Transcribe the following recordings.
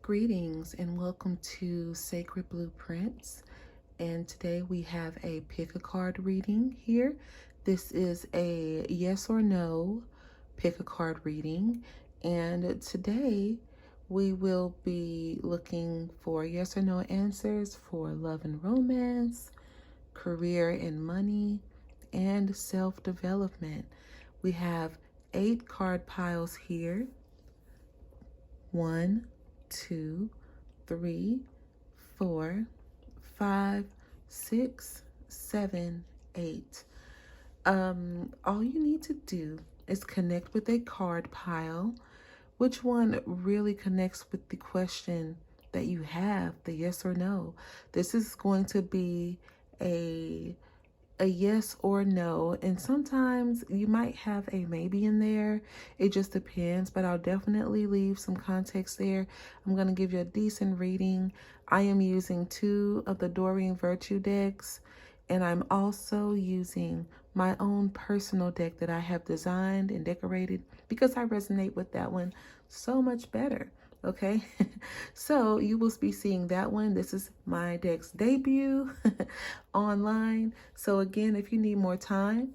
Greetings and welcome to Sacred BluePrintz. And today we have a pick a card reading here. This is a yes or no pick a card reading. And today we will be looking for yes or no answers for love and romance, career and money, and self-development. We have 8 card piles here. 1, 2, 3, 4, 5, 6, 7, 8. All you need to do is connect with a card pile. Which one really connects with the question that you have, the yes or no? This is going to be a yes or no, and sometimes you might have a maybe in there. It just depends, but I'll definitely leave some context there. I'm going to give you a decent reading. I am using 2 of the Doreen Virtue decks, and I'm also using my own personal deck that I have designed and decorated because I resonate with that one so much better. Okay, so you will be seeing that one. This is my deck's debut online. So again, if you need more time,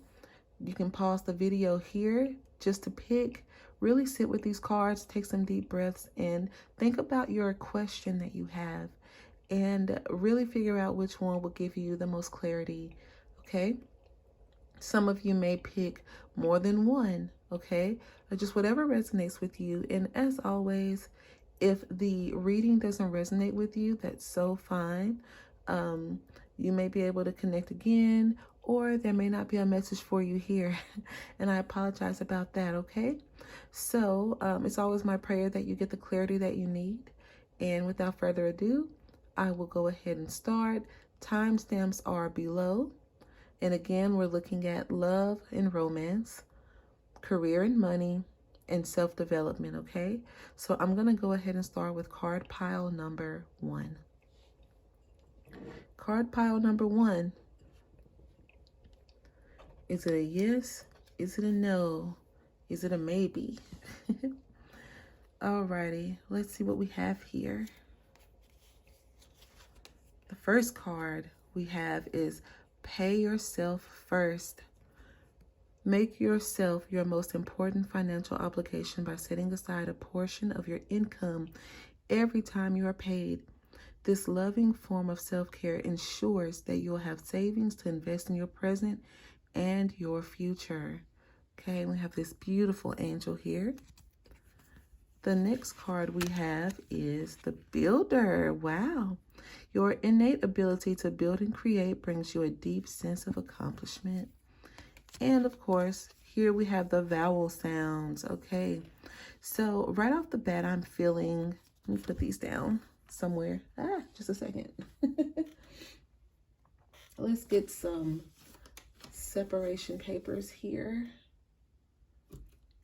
you can pause the video here just to pick. Really sit with these cards, take some deep breaths, and think about your question that you have, and really figure out which one will give you the most clarity. Okay, some of you may pick more than one. Okay, or just whatever resonates with you. And as always, if the reading doesn't resonate with you, that's so fine. You may be able to connect again, or there may not be a message for you here. And I apologize about that, okay? So it's always my prayer that you get the clarity that you need. And without further ado, I will go ahead and start. Timestamps are below. And again, we're looking at love and romance, career and money, and self-development, okay? So I'm going to go ahead and start with card pile number 1. Card pile number 1. Is it a yes? Is it a no? Is it a maybe? Alrighty, let's see what we have here. The first card we have is pay yourself first. Make yourself your most important financial obligation by setting aside a portion of your income every time you are paid. This loving form of self-care ensures that you'll have savings to invest in your present and your future. Okay, we have this beautiful angel here. The next card we have is the Builder. Wow. Your innate ability to build and create brings you a deep sense of accomplishment. And of course, here we have the vowel sounds. Okay, so right off the bat, I'm feeling, let me put these down somewhere. Just a second. Let's get some separation papers here.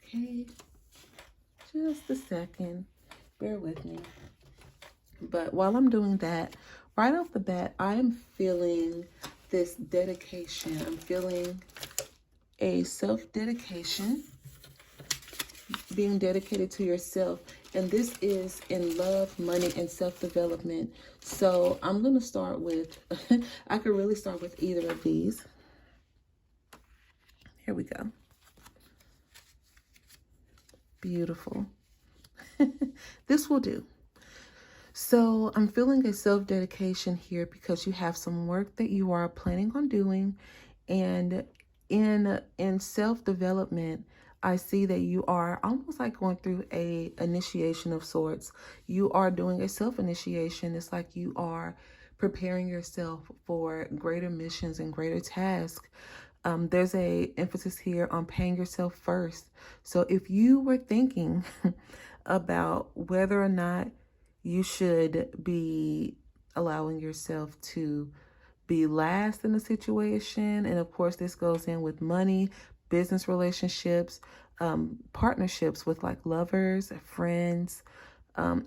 Okay, just a second. Bear with me. But while I'm doing that, right off the bat, I'm feeling this dedication. I'm feeling a self-dedication, being dedicated to yourself. And this is in love, money, and self-development. So I'm going to start with, I could really start with either of these. Here we go. Beautiful. This will do. So I'm feeling a self-dedication here because you have some work that you are planning on doing, and in self-development, I see that you are almost like going through a initiation of sorts. You are doing a self-initiation. It's like you are preparing yourself for greater missions and greater tasks. There's a emphasis here on paying yourself first. So if you were thinking about whether or not you should be allowing yourself to be last in the situation, and of course this goes in with money, business relationships, partnerships with like lovers, friends,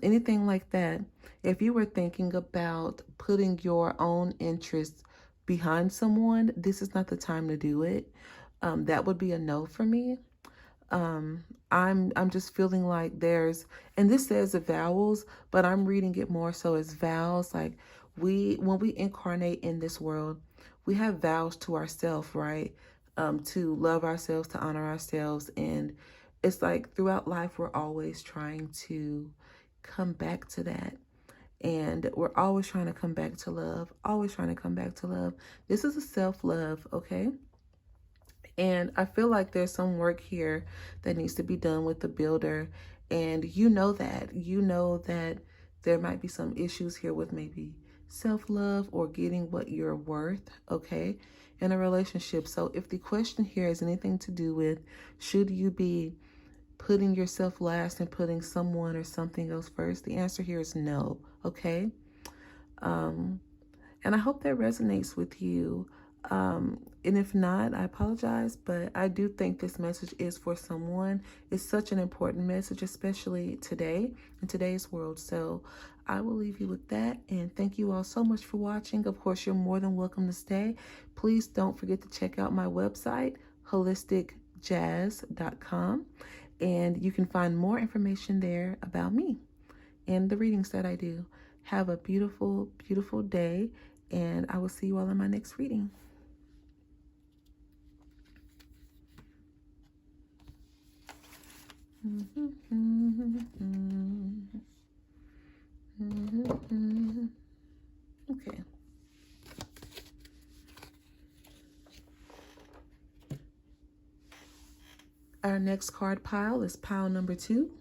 anything like that. If you were thinking about putting your own interests behind someone, this is not the time to do it. That would be a no for me. I'm just feeling like there's, and this says the vowels, but I'm reading it more so as vows. Like when we incarnate in this world, we have vows to ourselves, right? To love ourselves, to honor ourselves. And it's like throughout life, we're always trying to come back to that. And we're always trying to come back to love, always trying to come back to love. This is a self-love, okay? And I feel like there's some work here that needs to be done with the builder. And you know that there might be some issues here with maybe self-love or getting what you're worth, okay, in a relationship. So if the question here has anything to do with, should you be putting yourself last and putting someone or something else first, the answer here is no, okay? And I hope that resonates with you. And if not, I apologize, but I do think this message is for someone. It's such an important message, especially today, in today's world. So I will leave you with that. And thank you all so much for watching. Of course, you're more than welcome to stay. Please don't forget to check out my website, holisticjazz.com. And you can find more information there about me and the readings that I do. Have a beautiful, beautiful day, and I will see you all in my next reading. Okay. Our next card pile is pile number 2.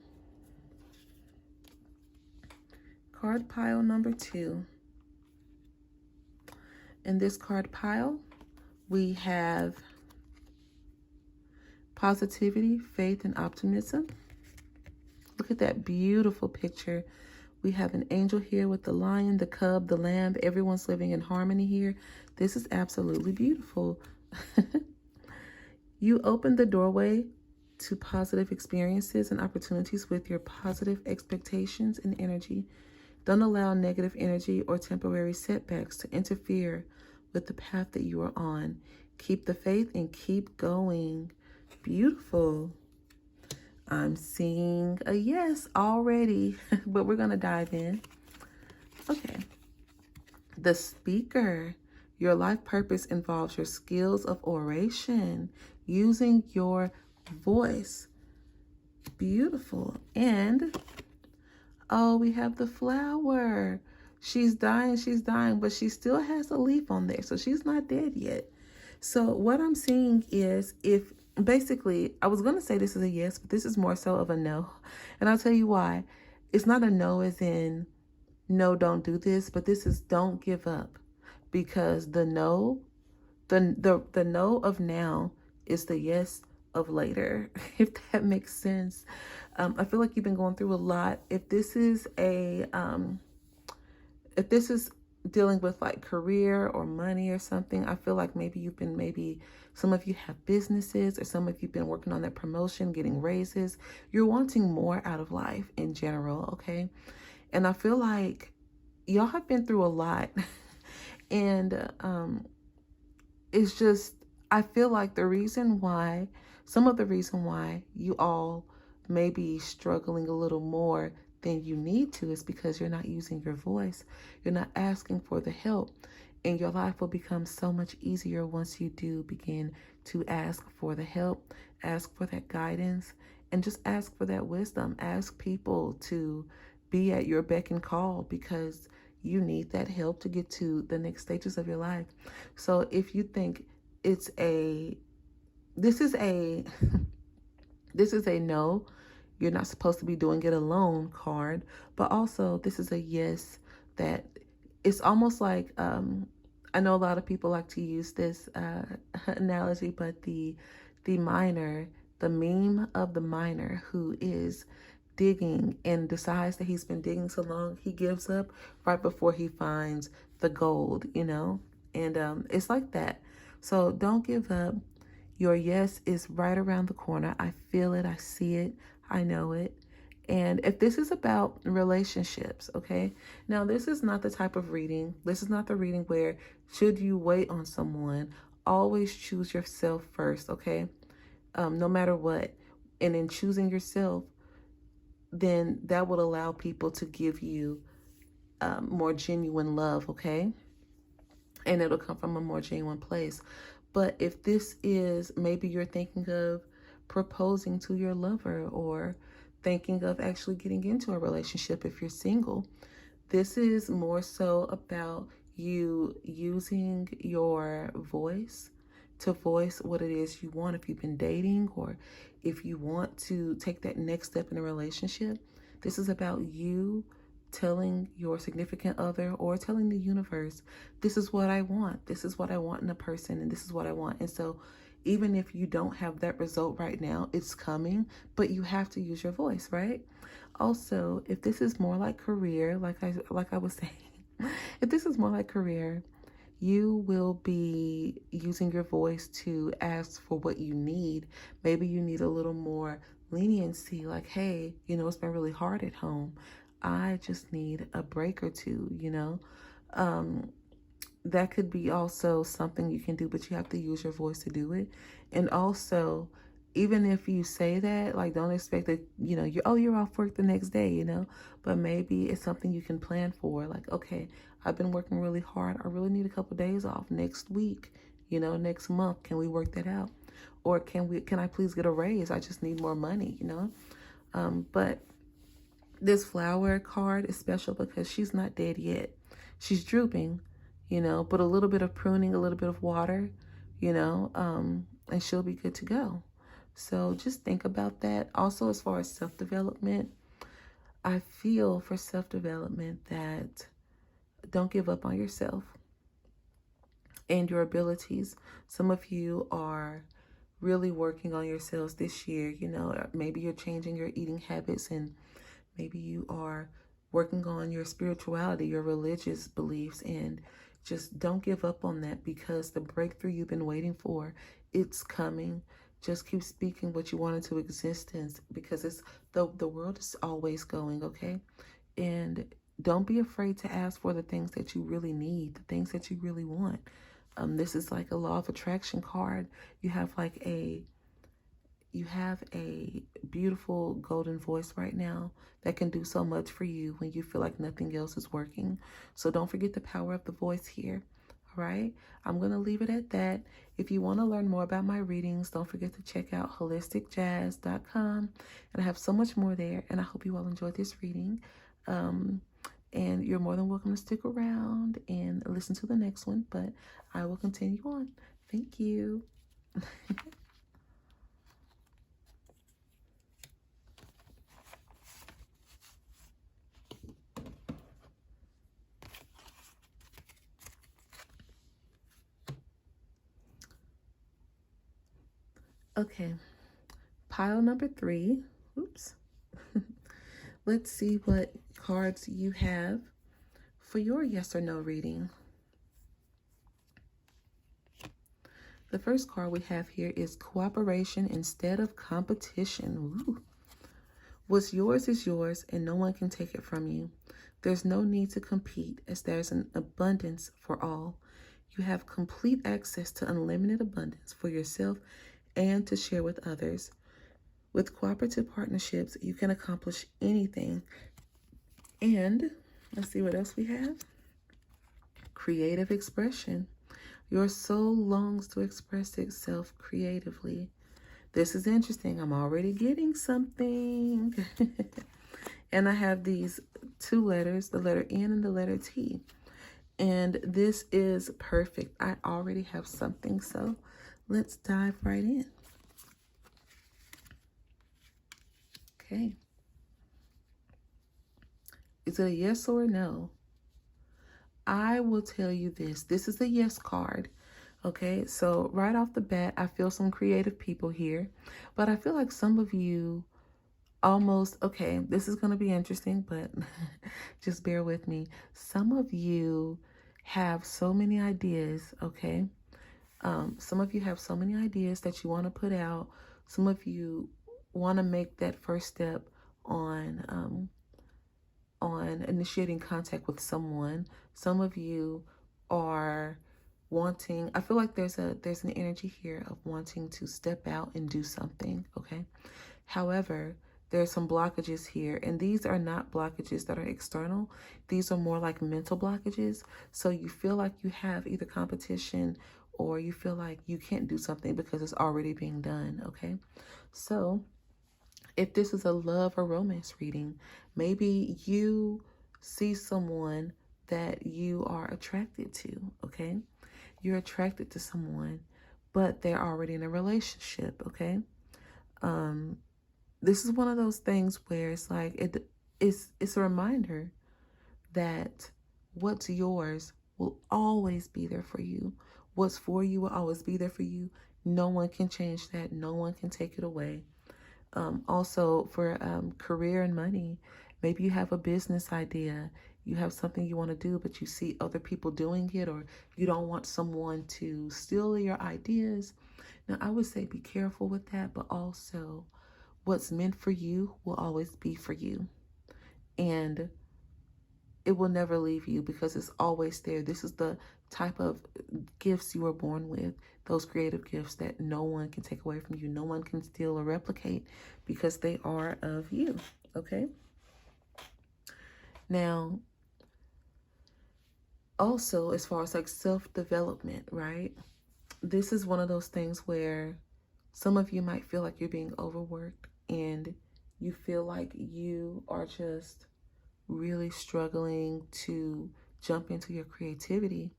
Card pile number 2. In this card pile, we have positivity, faith, and optimism. Look at that beautiful picture. We have an angel here with the lion, the cub, the lamb. Everyone's living in harmony here. This is absolutely beautiful. You open the doorway to positive experiences and opportunities with your positive expectations and energy. Don't allow negative energy or temporary setbacks to interfere with the path that you are on. Keep the faith and keep going. Beautiful. I'm seeing a yes already, but we're going to dive in. Okay. The speaker. Your life purpose involves your skills of oration, using your voice. Beautiful. And, oh, we have the flower. She's dying, but she still has a leaf on there, so she's not dead yet. So what I'm seeing is, if basically, I was going to say this is a yes, but this is more so of a no. And I'll tell you why. It's not a no as in, no, don't do this, but this is don't give up. Because the no, the no of now is the yes of later, if that makes sense. I feel like you've been going through a lot. If this is dealing with like career or money or something, I feel like maybe some of you have businesses, or some of you've been working on that promotion, getting raises. You're wanting more out of life in general, okay? And I feel like y'all have been through a lot. And it's just, I feel like some of the reason why you all may be struggling a little more than you need to is because you're not using your voice. You're not asking for the help. And your life will become so much easier once you do begin to ask for the help, ask for that guidance, and just ask for that wisdom. Ask people to be at your beck and call, because you need that help to get to the next stages of your life. So if you think this is a no, you're not supposed to be doing it alone card, but also this is a yes, that it's almost like, I know a lot of people like to use this analogy, but the miner, the meme of the miner who is digging and decides that he's been digging so long, he gives up right before he finds the gold, and it's like that. So don't give up. Your yes is right around the corner. I feel it, I see it, I know it. And if this is about relationships, okay, now this is not the type of reading, this is not the reading where should you wait on someone. Always choose yourself first, okay? No matter what. and in choosing yourself, then that will allow people to give you more genuine love, okay? And it'll come from a more genuine place. But if this is, maybe you're thinking of proposing to your lover, or thinking of actually getting into a relationship if you're single, this is more so about you using your voice to voice what it is you want. If you've been dating, or if you want to take that next step in a relationship, this is about you telling your significant other, or telling the universe, this is what I want. This is what I want in a person, and this is what I want. And so even if you don't have that result right now, it's coming, but you have to use your voice, right? Also, if this is more like career, like I was saying, if this is more like career, you will be using your voice to ask for what you need. Maybe you need a little more leniency, like, hey, it's been really hard at home. I just need a break or two. That could be also something you can do, but you have to use your voice to do it. And also, even if you say that, like, don't expect that, you're off work the next day, but maybe it's something you can plan for. Like, okay, I've been working really hard. I really need a couple days off next week, next month. Can we work that out? Or can I please get a raise? I just need more money, but this flower card is special because she's not dead yet. She's drooping, but a little bit of pruning, a little bit of water, and she'll be good to go. So just think about that. Also, as far as self-development, I feel for self-development that don't give up on yourself and your abilities. Some of you are really working on yourselves this year. Maybe you're changing your eating habits, and maybe you are working on your spirituality, your religious beliefs, and just don't give up on that, because the breakthrough you've been waiting for, it's coming. Just keep speaking what you want into existence, because it's the world is always going, okay? And don't be afraid to ask for the things that you really need, the things that you really want. This is like a law of attraction card. You have a beautiful golden voice right now that can do so much for you when you feel like nothing else is working. So don't forget the power of the voice here. All right, I'm going to leave it at that. If you want to learn more about my readings, don't forget to check out holisticjazz.com. And I have so much more there. And I hope you all enjoyed this reading. And you're more than welcome to stick around and listen to the next one. But I will continue on. Thank you. Okay, pile number 3. Oops. Let's see what cards you have for your yes or no reading. The first card we have here is cooperation instead of competition. Ooh. What's yours is yours, and no one can take it from you. There's no need to compete, as there's an abundance for all. You have complete access to unlimited abundance for yourself and to share with others. With cooperative partnerships, you can accomplish anything. And let's see what else we have. Creative expression. Your soul longs to express itself creatively. This is interesting. I'm already getting something. And I have these 2 letters, the letter N and the letter T. And this is perfect. I already have something. So let's dive right in. Okay. Is it a yes or a no? I will tell you this. This is a yes card. Okay, so right off the bat, I feel some creative people here. But I feel like some of you almost, okay, this is going to be interesting, but just bear with me. Some of you have so many ideas, okay? Some of you have so many ideas that you want to put out. Some of you want to make that first step on initiating contact with someone. Some of you are wanting, I feel like there's an energy here of wanting to step out and do something, okay? However, there's some blockages here, and these are not blockages that are external. These are more like mental blockages. So you feel like you have either competition or you feel like you can't do something because it's already being done, okay? So if this is a love or romance reading, maybe you see someone that you are attracted to, okay? You're attracted to someone, but they're already in a relationship, okay? This is one of those things where it's like it's a reminder that what's yours will always be there for you. What's for you will always be there for you. No one can change that. No one can take it away. Also for career and money, maybe you have a business idea. You have something you want to do, but you see other people doing it, or you don't want someone to steal your ideas. Now, I would say be careful with that, but also what's meant for you will always be for you. And it will never leave you because it's always there. This is the type of gifts you were born with, those creative gifts that no one can take away from you. No one can steal or replicate because they are of you, okay? Now, also, as far as like self-development, right? This is one of those things where some of you might feel like you're being overworked and you feel like you are just really struggling to jump into your creativity,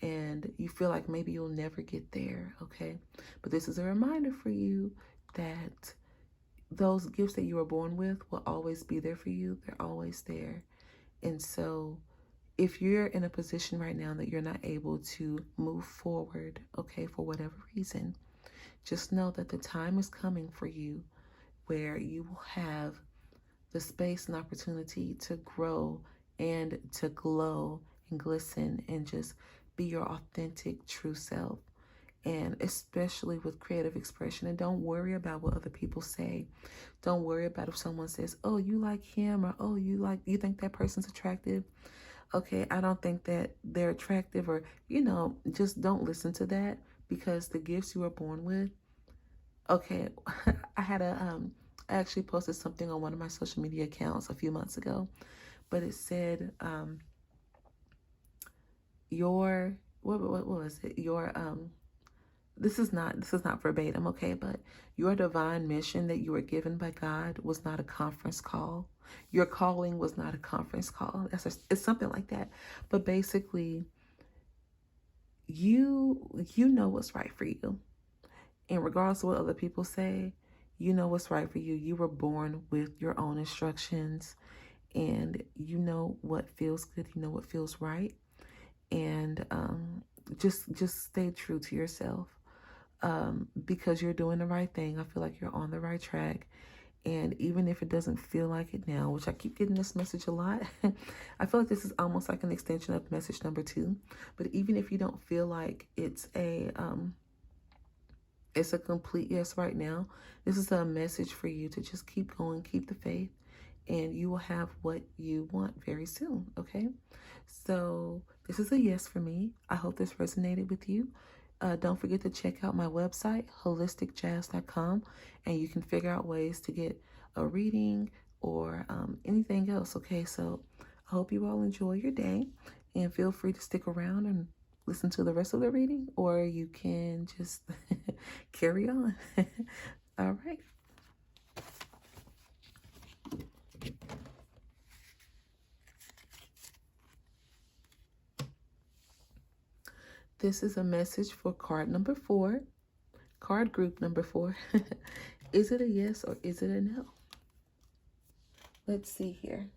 and you feel like maybe you'll never get there, okay? But this is a reminder for you that those gifts that you were born with will always be there for you. They're always there. And so if you're in a position right now that you're not able to move forward, okay, for whatever reason, just know that the time is coming for you where you will have the space and opportunity to grow and to glow and glisten and just be your authentic, true self. And especially with creative expression. And don't worry about what other people say. Don't worry about if someone says, oh, you like him, or oh, you think that person's attractive. Okay, I don't think that they're attractive, or, just don't listen to that, because the gifts you were born with. Okay, I actually posted something on one of my social media accounts a few months ago, but it said, what was it? This is not verbatim, okay, but your divine mission that you were given by God was not a conference call. Your calling was not a conference call. It's something like that. But basically, you know what's right for you. And regardless of what other people say, you know what's right for you. You were born with your own instructions, and you know what feels good. You know what feels right. And just stay true to yourself. Because you're doing the right thing. I feel like you're on the right track. And even if it doesn't feel like it now, which I keep getting this message a lot, I feel like this is almost like an extension of message number 2. But even if you don't feel like it's a complete yes right now, this is a message for you to just keep going, keep the faith, and you will have what you want very soon, okay? So this is a yes for me. I hope this resonated with you. Don't forget to check out my website, holisticjazz.com, and you can figure out ways to get a reading or anything else, okay? So I hope you all enjoy your day, and feel free to stick around and listen to the rest of the reading, or you can just carry on. All right. This is a message for card number 4, card group number 4. Is it a yes or is it a no? Let's see here.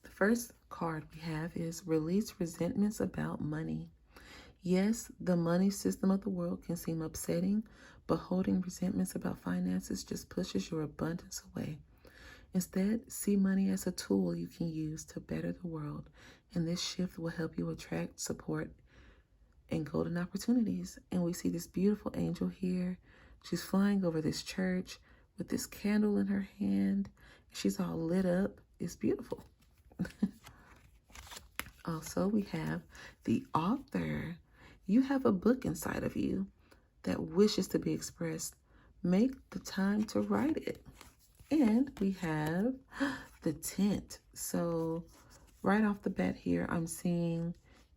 The first card we have is release resentments about money. Yes, the money system of the world can seem upsetting, but holding resentments about finances just pushes your abundance away. Instead, see money as a tool you can use to better the world, and this shift will help you attract support and golden opportunities. And we see this beautiful angel here. She's flying over this church with this candle in her hand. She's all lit up. It's beautiful. Also, we have the author. You have a book inside of you. that wishes to be expressed, make the time to write it. And we have the tent. So right off the bat here, I'm seeing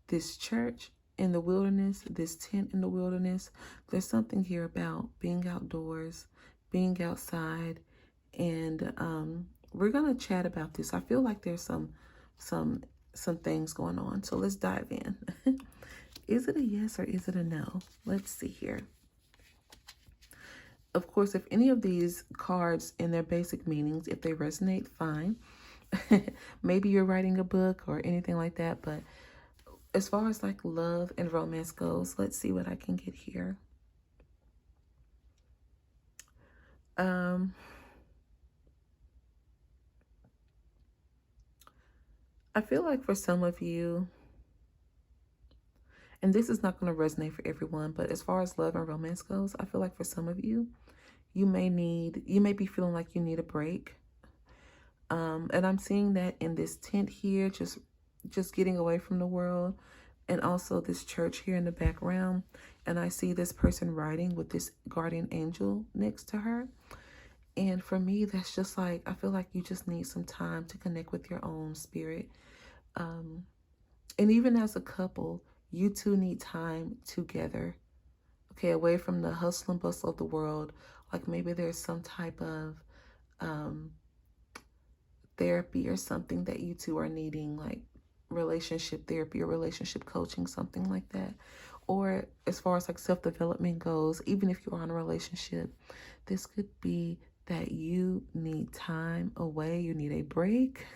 this church in the wilderness, this tent in the wilderness. There's something here about being outdoors, being outside, and we're gonna chat about this. I feel like there's some things going on. So let's dive in. Is it a yes or is it a no? Let's see here. Of course, if any of these cards in their basic meanings, if they resonate, fine. Maybe you're writing a book or anything like that. But as far as like love and romance goes, let's see what I can get here. I feel like for some of you, and this is not going to resonate for everyone, but as far as love and romance goes, I feel like for some of you, you may be feeling like you need a break. And I'm seeing that in this tent here, just getting away from the world, and also this church here in the background. And I see this person writing with this guardian angel next to her. And for me, that's just like, I feel like you just need some time to connect with your own spirit. And even as a couple, you two need time together. Okay, away from the hustle and bustle of the world. Like maybe there's some type of therapy or something that you two are needing, like relationship therapy or relationship coaching, something like that. Or as far as like self-development goes, even if you're in a relationship, this could be that you need time away, you need a break.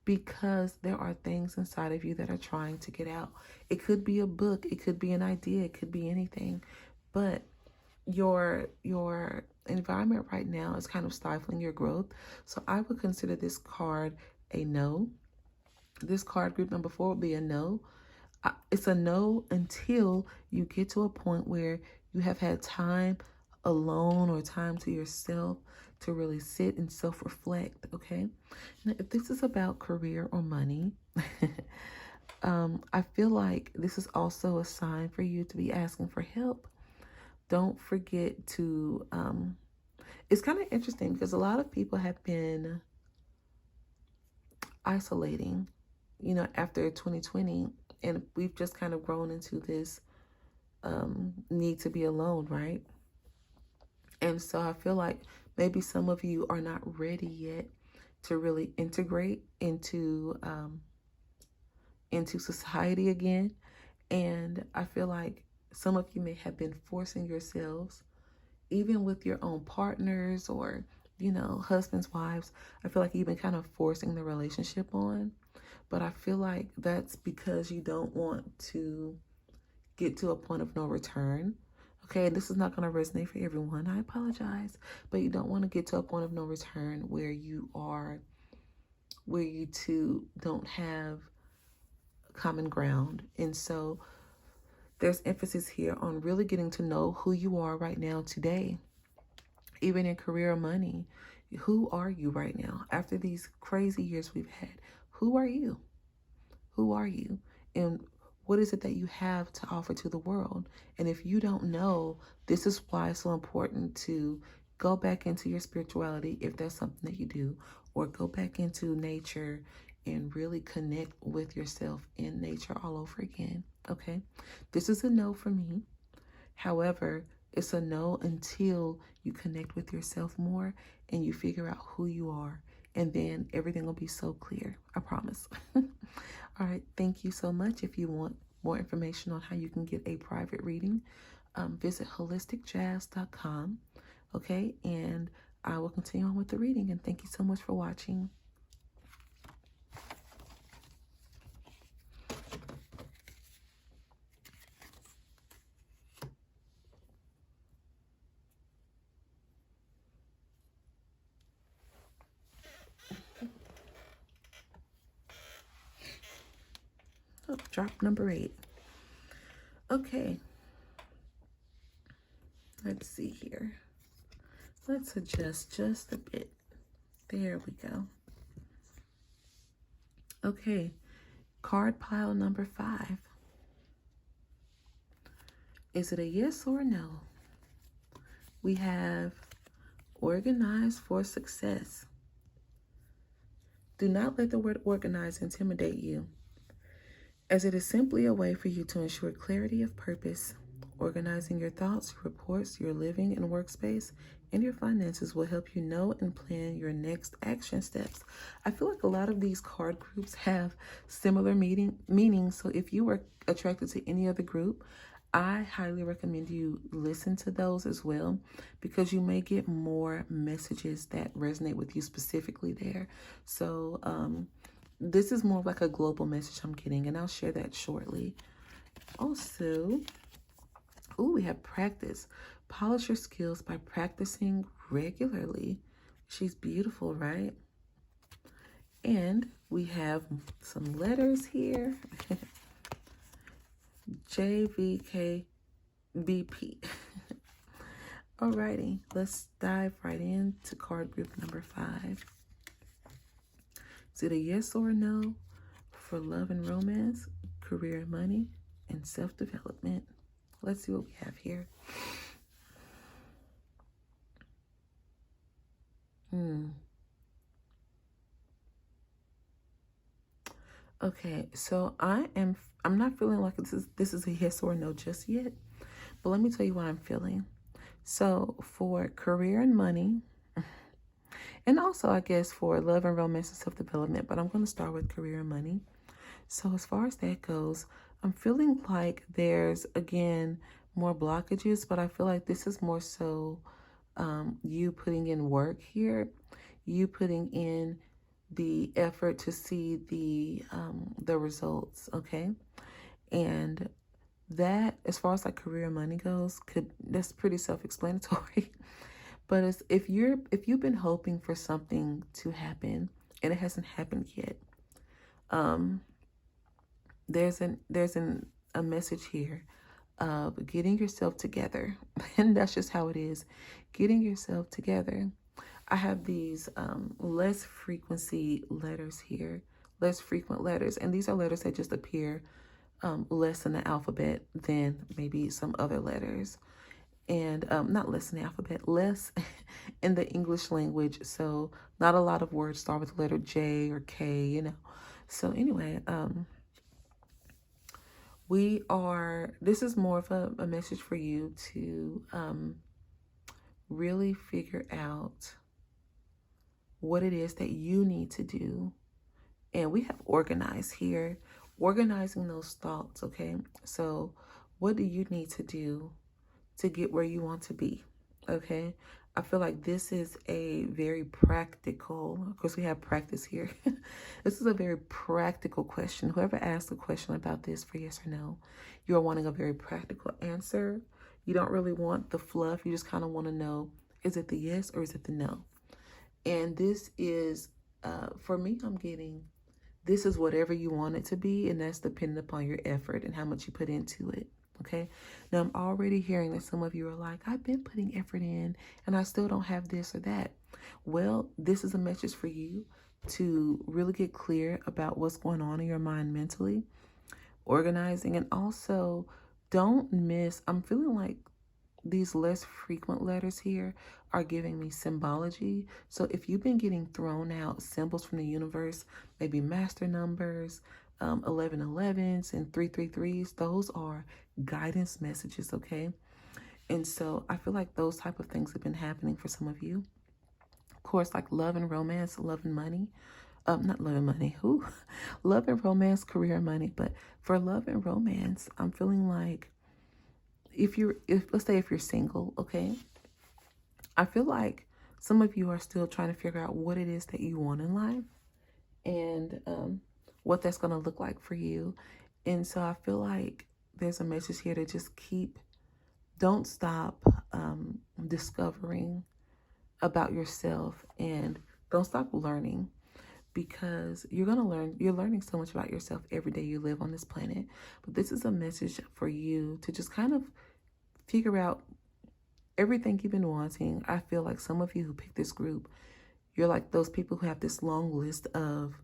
Because there are things inside of you that are trying to get out. It could be a book, it could be an idea, it could be anything. But your environment right now is kind of stifling your growth. So I would consider this card a no. This card group number 4 would be a no. It's a no until you get to a point where you have had time alone or time to yourself to really sit and self-reflect, okay? Now, if this is about career or money, I feel like this is also a sign for you to be asking for help. Don't forget to, it's kind of interesting because a lot of people have been isolating, after 2020, and we've just kind of grown into this need to be alone, right? And so I feel like maybe some of you are not ready yet to really integrate into society again. And I feel like some of you may have been forcing yourselves, even with your own partners or, husbands, wives. I feel like you've been kind of forcing the relationship on. But I feel like that's because you don't want to get to a point of no return. Okay, this is not going to resonate for everyone. I apologize. But you don't want to get to a point of no return where you two don't have common ground. And so there's emphasis here on really getting to know who you are right now today. Even in career or money, who are you right now? After these crazy years we've had, who are you? Who are you? And what is it that you have to offer to the world? And if you don't know, this is why it's so important to go back into your spirituality, if that's something that you do, or go back into nature and really connect with yourself in nature all over again. Okay? This is a no for me. However, it's a no until you connect with yourself more and you figure out who you are. And then everything will be so clear. I promise. All right. Thank you so much. If you want more information on how you can get a private reading, visit holisticjazz.com. Okay. And I will continue on with the reading. And thank you so much for watching. Oh, drop number 8. Okay. Let's see here. Let's adjust just a bit. There we go. Okay. Card pile number 5. Is it a yes or a no? We have organize for success. Do not let the word organize intimidate you, as it is simply a way for you to ensure clarity of purpose. Organizing your thoughts, your reports, your living and workspace, and your finances will help you know and plan your next action steps. I feel like a lot of these card groups have similar meanings. So if you were attracted to any other group, I highly recommend you listen to those as well, because you may get more messages that resonate with you specifically there. So this is more of like a global message I'm getting, and I'll share that shortly. Also, we have practice. Polish your skills by practicing regularly. She's beautiful, right? And we have some letters here. JVKBP. Alrighty, let's dive right into card group number 5. Is it a yes or a no for love and romance, career and money, and self-development? Let's see what we have here. Okay, so I'm not feeling like this is a yes or a no just yet, but let me tell you what I'm feeling. So for career and money, and also I guess for love and romance and self-development, but I'm going to start with career and money. So as far as that goes, I'm feeling like there's, again, more blockages, but I feel like this is more so you putting in work here, you putting in the effort to see the results, okay? And that, as far as like career and money goes, that's pretty self-explanatory. But if you've been hoping for something to happen and it hasn't happened yet, there's a message here of getting yourself together. And that's just how it is, getting yourself together. I have these less frequency letters here, less frequent letters. And these are letters that just appear less in the alphabet than maybe some other letters. And not less in the alphabet, less in the English language. So not a lot of words start with the letter J or K, you know. So anyway, this is more of a message for you to really figure out what it is that you need to do. And we have organize here, organizing those thoughts, okay? So what do you need to do to get where you want to be, okay? I feel like this is a very practical, of course we have practice here. This is a very practical question. Whoever asked a question about this for yes or no, you're wanting a very practical answer. You don't really want the fluff. You just kind of want to know, is it the yes or is it the no? And this is, for me, I'm getting, this is whatever you want it to be, and that's dependent upon your effort and how much you put into it. Okay. Now I'm already hearing that some of you are like, I've been putting effort in and I still don't have this or that. Well, this is a message for you to really get clear about what's going on in your mind mentally, organizing, and also don't miss. I'm feeling like these less frequent letters here are giving me symbology. So if you've been getting thrown out symbols from the universe, maybe master numbers, 1111s and 333s, those are guidance messages, okay? And so I feel like those type of things have been happening for some of you. Of course, like love and romance, love and money. Not love and money. Love and romance, career and money. But for love and romance, I'm feeling like let's say if you're single, okay? I feel like some of you are still trying to figure out what it is that you want in life and what that's going to look like for you. And so I feel like there's a message here to just don't stop discovering about yourself, and don't stop learning, because you're learning so much about yourself every day you live on this planet. But this is a message for you to just kind of figure out everything you've been wanting. I feel like some of you who picked this group, you're like those people who have this long list of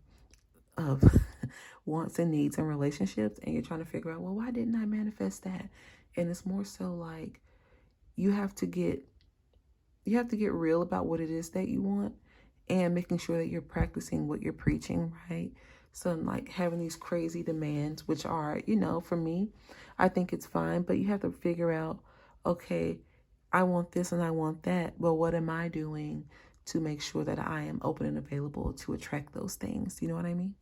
wants and needs and relationships, and you're trying to figure out, well, why didn't I manifest that? And it's more so like you have to get real about what it is that you want, and making sure that you're practicing what you're preaching, right? So like having these crazy demands, which are, for me, I think it's fine, but you have to figure out, okay, I want this and I want that, but what am I doing to make sure that I am open and available to attract those things? You know what I mean?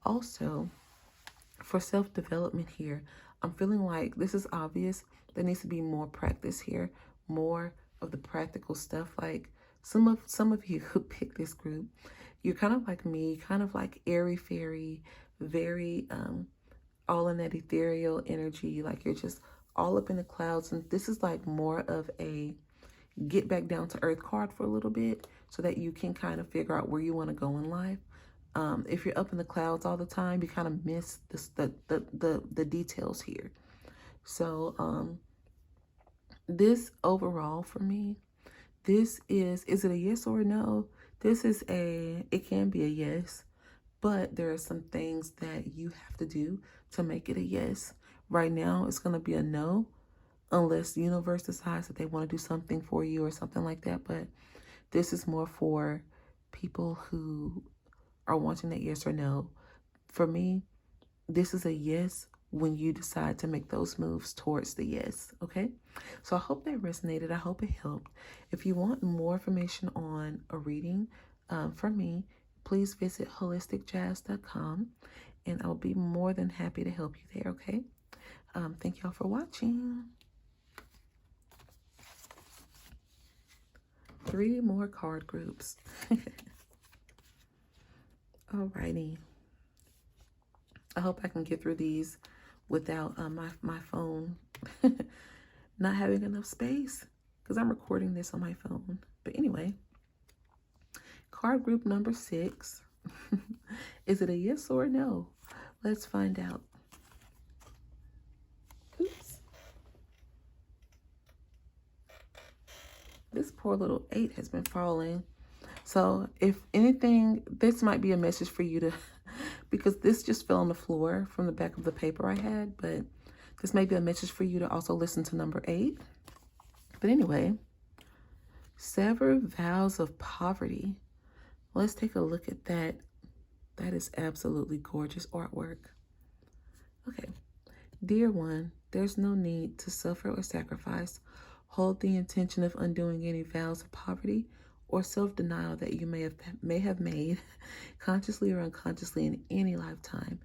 Also, for self-development here, I'm feeling like this is obvious. There needs to be more practice here, more of the practical stuff. Like some of you who pick this group, you're kind of like me, kind of like airy fairy, very all in that ethereal energy. Like you're just all up in the clouds, and this is like more of a get back down to earth card for a little bit, so that you can kind of figure out where you want to go in life. If you're up in the clouds all the time, you kind of miss the details here. So this overall for me, this is it a yes or a no? It can be a yes, but there are some things that you have to do to make it a yes. Right now, it's going to be a no, unless the universe decides that they want to do something for you or something like that. But this is more for people who are wanting that yes or no. For me, this is a yes when you decide to make those moves towards the yes, okay? So I hope that resonated. I hope it helped. If you want more information on a reading from me, please visit holisticjazz.com, and I'll be more than happy to help you there, okay? Thank y'all for watching. 3 more card groups. Alrighty. I hope I can get through these without my phone not having enough space, because I'm recording this on my phone. But anyway, card group number 6. Is it a yes or a no? Let's find out. Oops. This poor little 8 has been falling. So if anything, this might be a message for you to, because this just fell on the floor from the back of the paper I had, but this may be a message for you to also listen to number 8. But anyway, sever vows of poverty. Let's take a look at that. That is absolutely gorgeous artwork. Okay. Dear one, there's no need to suffer or sacrifice. Hold the intention of undoing any vows of poverty or self-denial that you may have made, consciously or unconsciously, in any lifetime.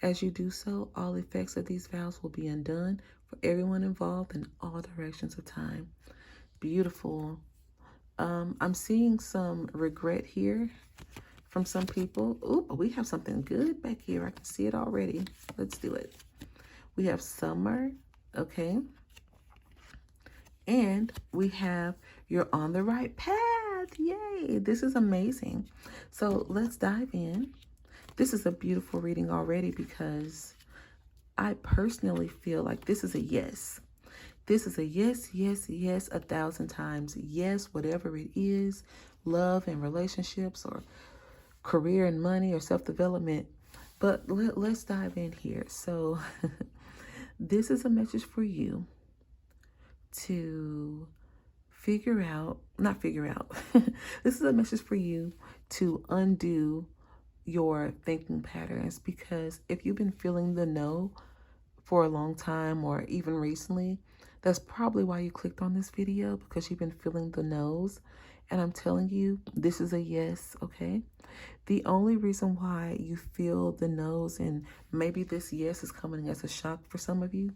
As you do so, all effects of these vows will be undone for everyone involved in all directions of time. Beautiful. I'm seeing some regret here from some people. Ooh, but we have something good back here. I can see it already. Let's do it. We have summer, okay? And we have you're on the right path. Yay, this is amazing. So let's dive in. This is a beautiful reading already, because I personally feel like this is a yes. This is a yes, yes, yes, 1,000 times. Yes, whatever it is, love and relationships or career and money or self-development. But let's dive in here. So this is a message for you to this is a message for you to undo your thinking patterns, because if you've been feeling the no for a long time or even recently, that's probably why you clicked on this video, because you've been feeling the no's. And I'm telling you, this is a yes, okay? The only reason why you feel the no's, and maybe this yes is coming as a shock for some of you,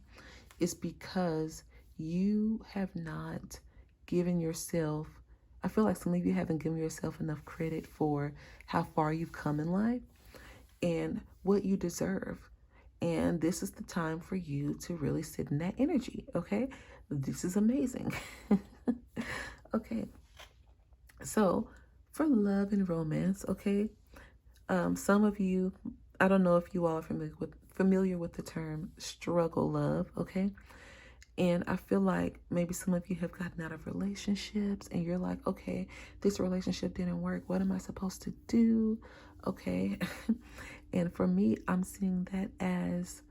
is because you have not given yourself, I feel like some of you haven't given yourself enough credit for how far you've come in life and what you deserve. And this is the time for you to really sit in that energy, okay? This is amazing. Okay. So for love and romance, okay? Some of you, I don't know if you all are familiar with the term struggle love, okay? And I feel like maybe some of you have gotten out of relationships and you're like, okay, this relationship didn't work. What am I supposed to do? Okay. And for me, I'm seeing that as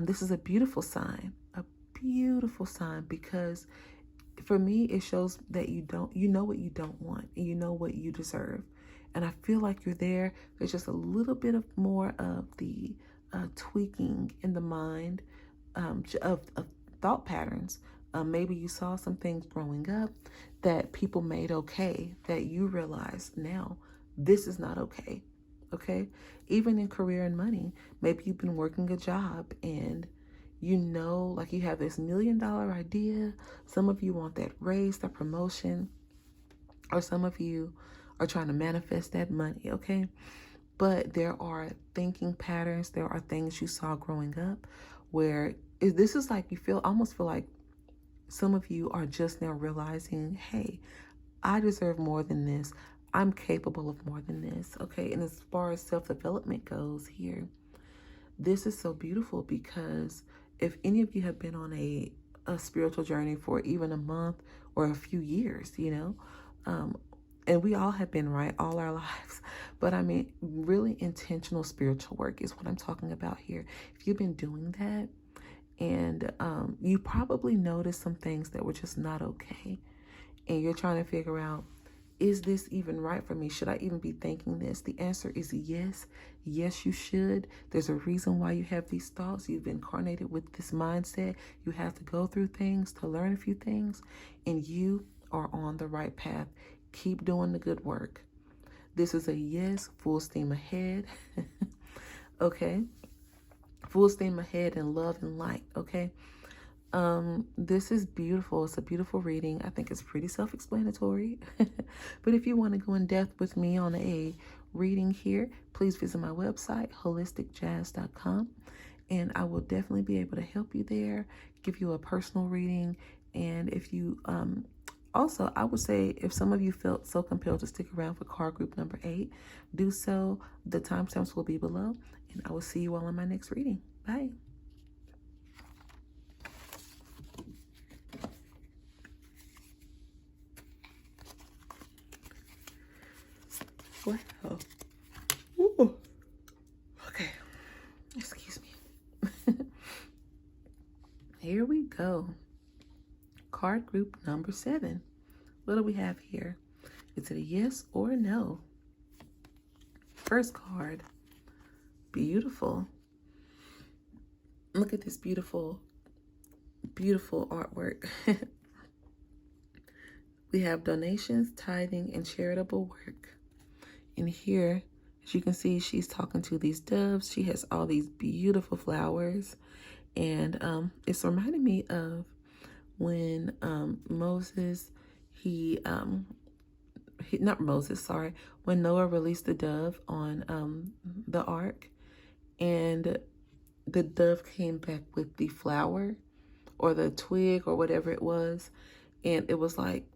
this is a beautiful sign, a beautiful sign, because for me, it shows that you know what you don't want, and you know what you deserve. And I feel like you're there. There's just a little bit of more of the tweaking in the mind, of thought patterns. Maybe you saw some things growing up that people made okay, that you realize now this is not okay. Okay? Even in career and money, maybe you've been working a job and you know, like you have this $1,000,000 idea. Some of you want that raise, that promotion, or some of you are trying to manifest that money, okay? But there are thinking patterns, there are things you saw growing up where this is like almost feel like some of you are just now realizing, hey, I deserve more than this. I'm capable of more than this, okay? And as far as self-development goes here, this is so beautiful, because if any of you have been on a spiritual journey for even a month or a few years, and we all have been, right, all our lives. But I mean, really intentional spiritual work is what I'm talking about here. If you've been doing that, and you probably noticed some things that were just not okay, and you're trying to figure out, is this even right for me? Should I even be thinking this? The answer is yes. Yes, you should. There's a reason why you have these thoughts. You've incarnated with this mindset. You have to go through things to learn a few things, and you are on the right path. Keep doing the good work. This is a yes, full steam ahead. Okay? Full steam ahead in love and light, okay? This is beautiful. It's a beautiful reading. I think it's pretty self-explanatory. But if you want to go in depth with me on a reading here, please visit my website, holisticjazz.com. And I will definitely be able to help you there, give you a personal reading. And if you, also, I would say if some of you felt so compelled to stick around for card group number 8, do so. The timestamps will be below. And I will see you all in my next reading. Bye. Wow. Ooh. Okay. Excuse me. Here we go. Card group number 7. What do we have here? Is it a yes or a no? First card. Beautiful. Look at this beautiful, beautiful artwork. We have donations, tithing, and charitable work. And here, as you can see, she's talking to these doves. She has all these beautiful flowers. And it's reminding me of when Moses, when Noah released the dove on the ark, and the dove came back with the flower or the twig or whatever it was. And it was like,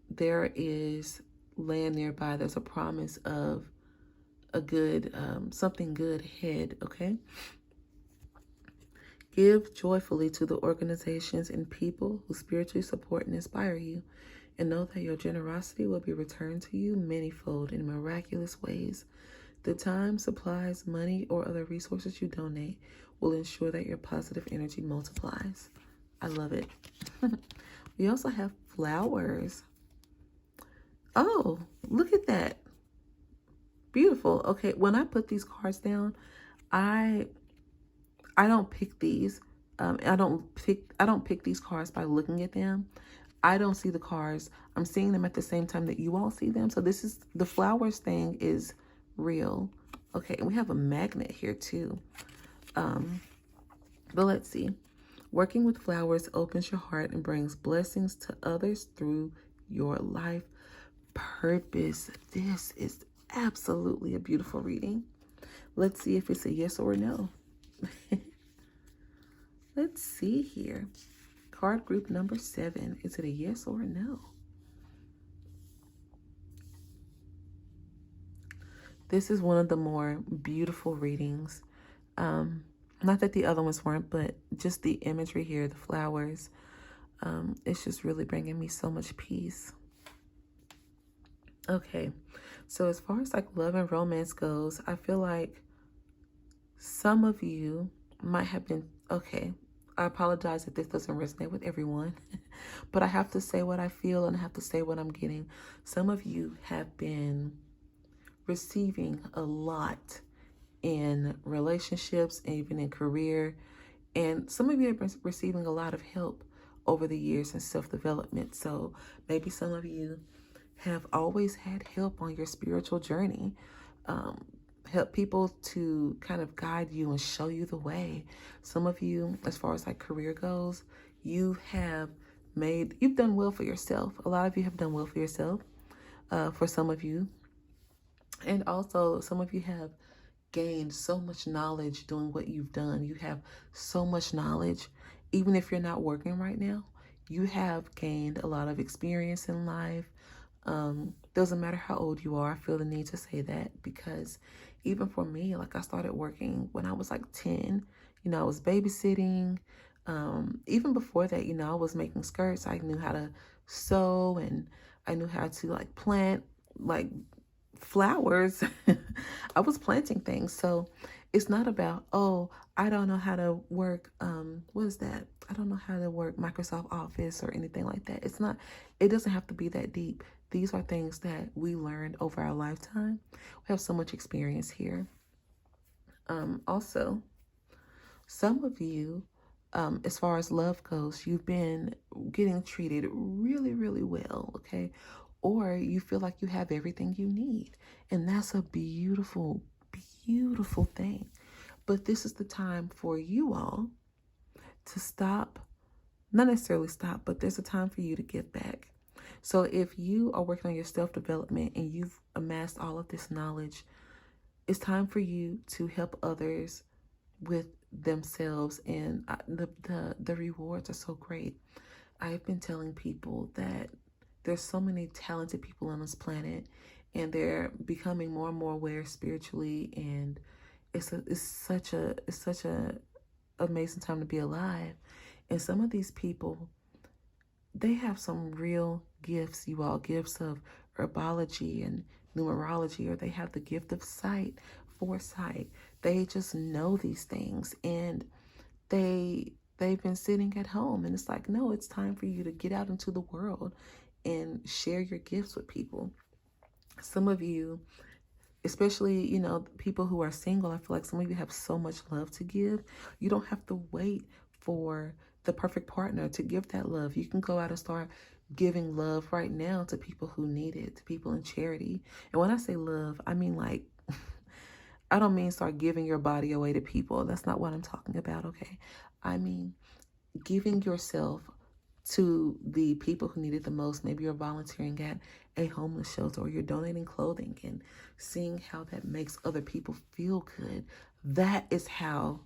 there is land nearby. There's a promise of a good, something good ahead, okay? Give joyfully to the organizations and people who spiritually support and inspire you, and know that your generosity will be returned to you manyfold in miraculous ways. The time, supplies, money, or other resources you donate will ensure that your positive energy multiplies. I love it. We also have flowers. Oh, look at that. Beautiful. Okay, when I put these cards down, I don't pick these. I don't pick these cards by looking at them. I don't see the cards. I'm seeing them at the same time that you all see them. So this is, the flowers thing is real. Okay, and we have a magnet here too. But let's see. Working with flowers opens your heart and brings blessings to others through your life purpose. This is absolutely a beautiful reading. Let's see if it's a yes or a no. Let's see here. Card group number 7. Is it a yes or a no? This is one of the more beautiful readings. Not that the other ones weren't, but just the imagery here, the flowers. It's just really bringing me so much peace. Okay, so as far as like love and romance goes, I feel like some of you might have been, okay, I apologize if this doesn't resonate with everyone, but I have to say what I feel and I have to say what I'm getting. Some of you have been receiving a lot in relationships and even in career. And some of you have been receiving a lot of help over the years in self-development. So maybe some of you have always had help on your spiritual journey. Help people to kind of guide you and show you the way. Some of you, as far as like career goes, you've done well for yourself. A lot of you have done well for yourself, for some of you. And also some of you have gained so much knowledge doing what you've done. You have so much knowledge. Even if you're not working right now, you have gained a lot of experience in life. Doesn't matter how old you are. I feel the need to say that because even for me, like I started working when I was like 10, I was babysitting. Even before that, I was making skirts. I knew how to sew and I knew how to like plant like flowers. I was planting things. So it's not about, oh, I don't know how to work, what is that? I don't know how to work Microsoft Office or anything like that. It doesn't have to be that deep. These are things that we learned over our lifetime. We have so much experience here. Also, some of you, as far as love goes, you've been getting treated really, really well, okay? Or you feel like you have everything you need. And that's a beautiful, beautiful thing. But this is the time for you all to stop, not necessarily stop, but there's a time for you to give back. So if you are working on your self-development and you've amassed all of this knowledge, it's time for you to help others with themselves, and the rewards are so great. I've been telling people that there's so many talented people on this planet, and they're becoming more and more aware spiritually, and it's such a amazing time to be alive. And some of these people, they have some real gifts, you all, gifts of herbology and numerology, or they have the gift of foresight. They just know these things, and they've been sitting at home, and it's like, no, it's time for you to get out into the world and share your gifts with people. Some of you, especially, people who are single, I feel like some of you have so much love to give. You don't have to wait for the perfect partner to give that love. You can go out and start giving love right now to people who need it, to people in charity. And when I say love, I mean like, I don't mean start giving your body away to people. That's not what I'm talking about, okay? I mean giving yourself to the people who need it the most. Maybe you're volunteering at a homeless shelter, or you're donating clothing and seeing how that makes other people feel good. That is how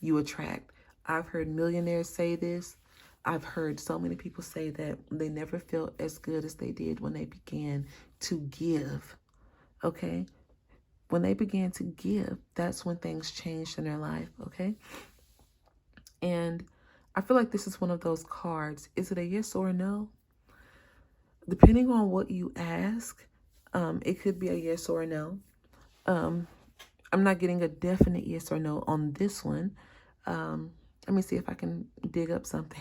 you attract. I've heard millionaires say this. I've heard so many people say that they never felt as good as they did when they began to give, okay? When they began to give, that's when things changed in their life, okay? And I feel like this is one of those cards. Is it a yes or a no? Depending on what you ask, it could be a yes or a no. I'm not getting a definite yes or no on this one. Let me see if I can dig up something.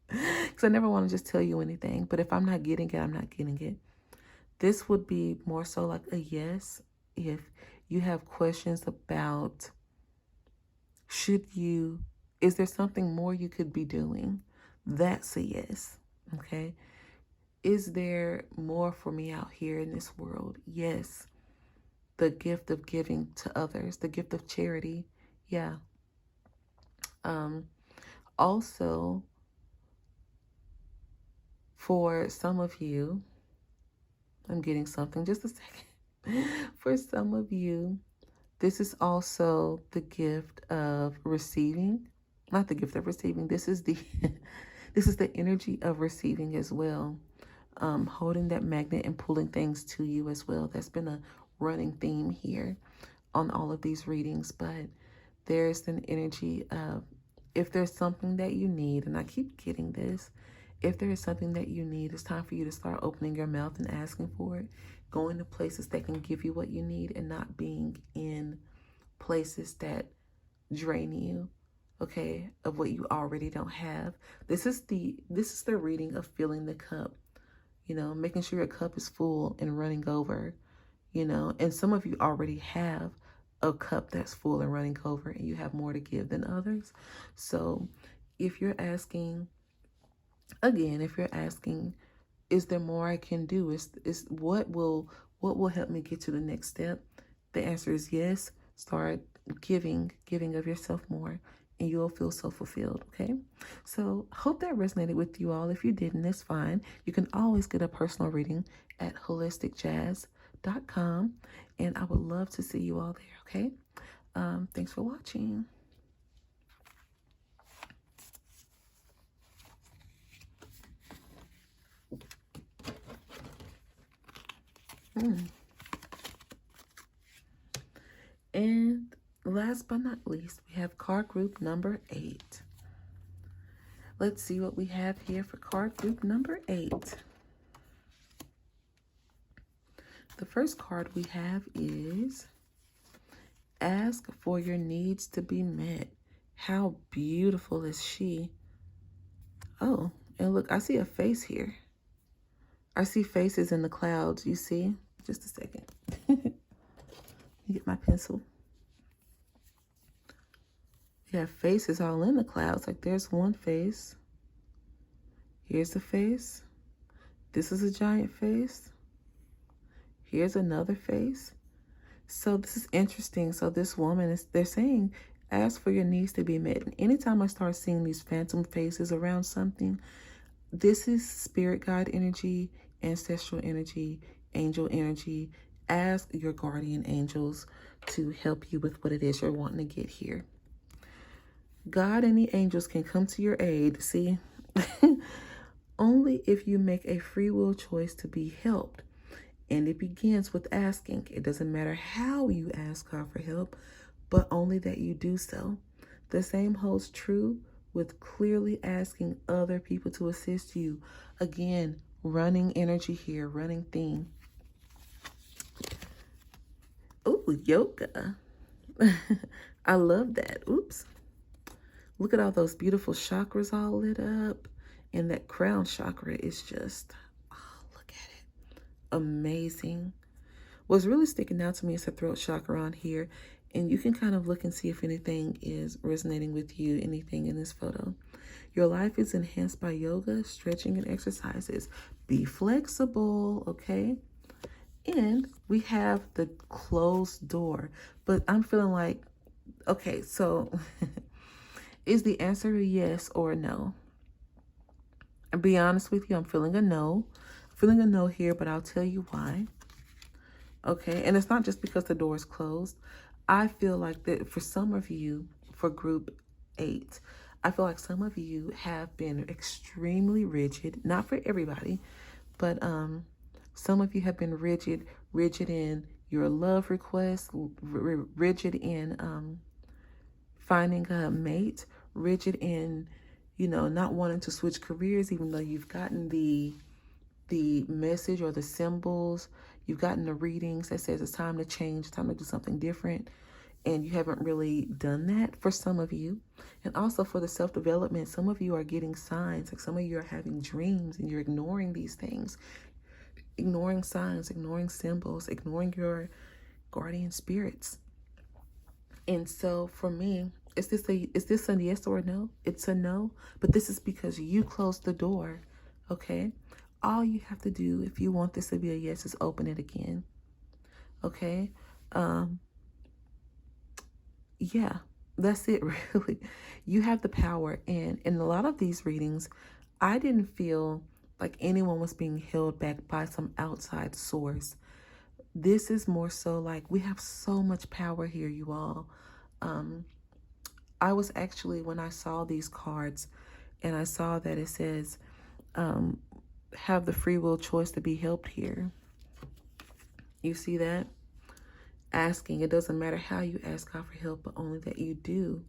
Because I never want to just tell you anything. But if I'm not getting it, I'm not getting it. This would be more so like a yes if you have questions about, is there something more you could be doing? That's a yes, okay? Is there more for me out here in this world? Yes. The gift of giving to others, the gift of charity, yeah. Also, for some of you, I'm getting something, just a second. For some of you, this is also the gift of receiving. Not the gift of receiving. This is the this is the energy of receiving as well. Holding that magnet and pulling things to you as well. That's been a running theme here on all of these readings. But there's an energy of, if there's something that you need, and I keep getting this, if there is something that you need, it's time for you to start opening your mouth and asking for it. Going to places that can give you what you need, and not being in places that drain you. okay, of what you already don't have. This is the reading of filling the cup, you know, making sure your cup is full and running over, you know. And some of you already have a cup that's full and running over, and you have more to give than others. So if you're asking, again, if you're asking, is there more I can do? Is what will help me get to the next step? The answer is yes. Start giving of yourself more, and you'll feel so fulfilled. Okay, so hope that resonated with you all. If you didn't, it's fine. You can always get a personal reading at holisticjazz.com, and I would love to see you all there. Okay, thanks for watching. And last but not least, we have card group number 8. Let's see what we have here for card group number 8. The first card we have is Ask for Your Needs to Be Met. How beautiful is she? Oh, and look, I see a face here. I see faces in the clouds, you see? Just a second. Get my pencil. You have faces all in the clouds. Like there's one face. Here's a face. This is a giant face. Here's another face. So this is interesting. So this woman they're saying, ask for your needs to be met. And anytime I start seeing these phantom faces around something, this is spirit guide energy, ancestral energy, angel energy. Ask your guardian angels to help you with what it is you're wanting to get here. God and the angels can come to your aid, see? Only if you make a free will choice to be helped. And it begins with asking. It doesn't matter how you ask God for help, but only that you do so. The same holds true with clearly asking other people to assist you. Again, running energy here, running theme. Oh, yoga. I love that. Oops. Look at all those beautiful chakras all lit up. And that crown chakra is just, oh, look at it. Amazing. What's really sticking out to me is the throat chakra on here. And you can kind of look and see if anything is resonating with you, anything in this photo. Your life is enhanced by yoga, stretching, and exercises. Be flexible, okay? And we have the closed door. But I'm feeling like, okay, so is the answer a yes or a no? And be honest with you, I'm feeling a no. I'm feeling a no here, but I'll tell you why. Okay, and it's not just because the door is closed. I feel like that for some of you, for group 8, I feel like some of you have been extremely rigid. Not for everybody, but some of you have been rigid in your love requests, rigid in finding a mate, rigid in, you know, not wanting to switch careers, even though you've gotten the message or the symbols, you've gotten the readings that says it's time to change, time to do something different, and you haven't really done that for some of you. And also for the self-development, some of you are getting signs, like some of you are having dreams and you're ignoring these things, ignoring signs, ignoring symbols, ignoring your guardian spirits. And so for me, is this a yes or a no? It's a no, but this is because you closed the door, okay? All you have to do if you want this to be a yes is open it again, okay? Yeah, that's it, really. You have the power. And in a lot of these readings, I didn't feel like anyone was being held back by some outside source. This is more so like we have so much power here, you all. I was actually, when I saw these cards and I saw that it says, have the free will choice to be helped here. You see that? Asking, it doesn't matter how you ask God for help, but only that you do.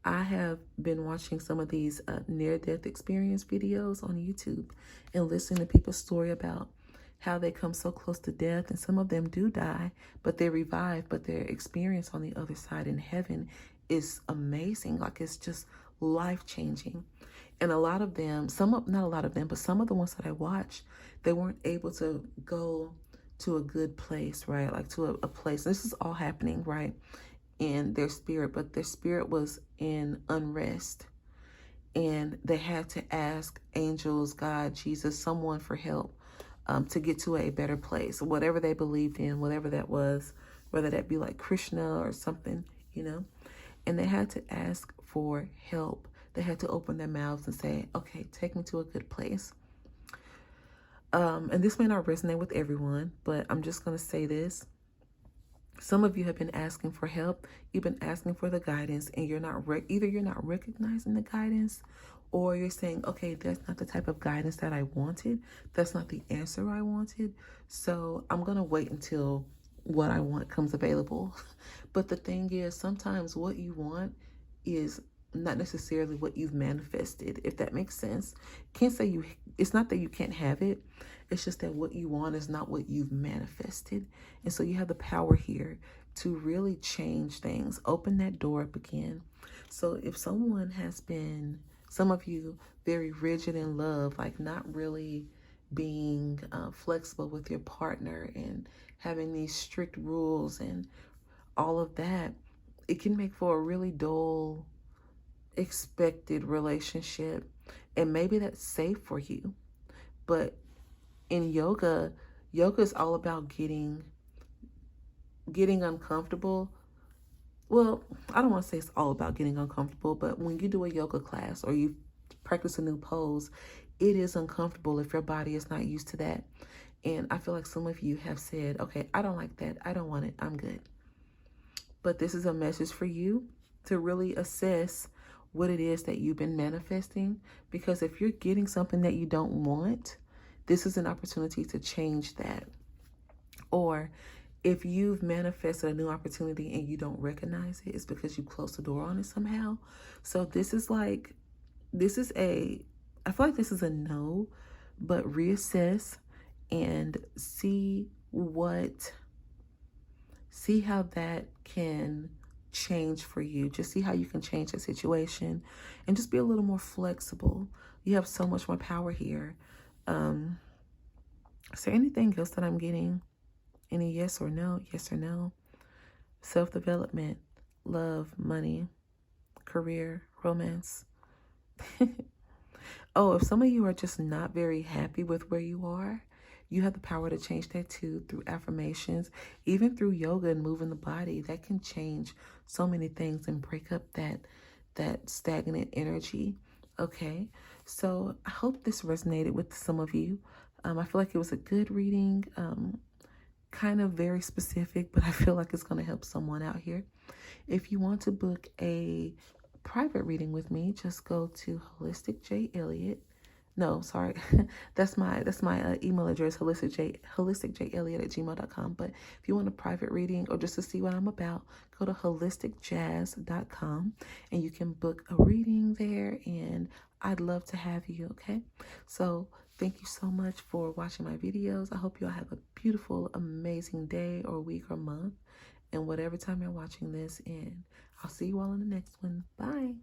I have been watching some of these near-death experience videos on YouTube and listening to people's story about how they come so close to death, and some of them do die, but they revive, but their experience on the other side in heaven is amazing. Like, it's just life-changing. And a lot of them, not a lot of them, but some of the ones that I watched, they weren't able to go to a good place, right? Like to a place. This is all happening, right, in their spirit, but their spirit was in unrest. And they had to ask angels, God, Jesus, someone for help to get to a better place, whatever they believed in, whatever that was, whether that be like Krishna or something, you know. And they had to ask for help. They had to open their mouths and say, okay, take me to a good place. And this may not resonate with everyone, but I'm just going to say this. Some of you have been asking for help. You've been asking for the guidance, and you're not either you're not recognizing the guidance, or you're saying, okay, that's not the type of guidance that I wanted. That's not the answer I wanted. So I'm going to wait until what I want comes available. But the thing is, sometimes what you want is not necessarily what you've manifested, if that makes sense. Can't say it's not that you can't have it. It's just that what you want is not what you've manifested. And so you have the power here to really change things, open that door up again. So if someone has been, some of you, very rigid in love, like not really being flexible with your partner and having these strict rules and all of that, it can make for a really dull, expected relationship. And maybe that's safe for you. But in yoga is all about getting uncomfortable. Well, I don't want to say it's all about getting uncomfortable, but when you do a yoga class or you practice a new pose, it is uncomfortable if your body is not used to that. And I feel like some of you have said, okay, I don't like that. I don't want it. I'm good. But this is a message for you to really assess what it is that you've been manifesting. Because if you're getting something that you don't want, this is an opportunity to change that. Or if you've manifested a new opportunity and you don't recognize it, it's because you closed the door on it somehow. So I feel like this is a no, but reassess and see how that can change for you. Just see how you can change the situation and just be a little more flexible. You have so much more power here. Is there anything else that I'm getting? Any yes or no? Yes or no? Self-development, love, money, career, romance. Oh, if some of you are just not very happy with where you are, you have the power to change that too, through affirmations, even through yoga and moving the body. That can change so many things and break up that stagnant energy. Okay, so I hope this resonated with some of you. I feel like it was a good reading, kind of very specific, but I feel like it's going to help someone out here. If you want to book a private reading with me, just go to Holistic J Elliott. No, sorry, that's my email address, holisticjelliott@gmail.com. But if you want a private reading or just to see what I'm about, go to holisticjazz.com and you can book a reading there, and I'd love to have you. Okay, so thank you so much for watching my videos. I hope you all have a beautiful, amazing day or week or month, and whatever time you're watching this, and I'll see you all in the next one. Bye.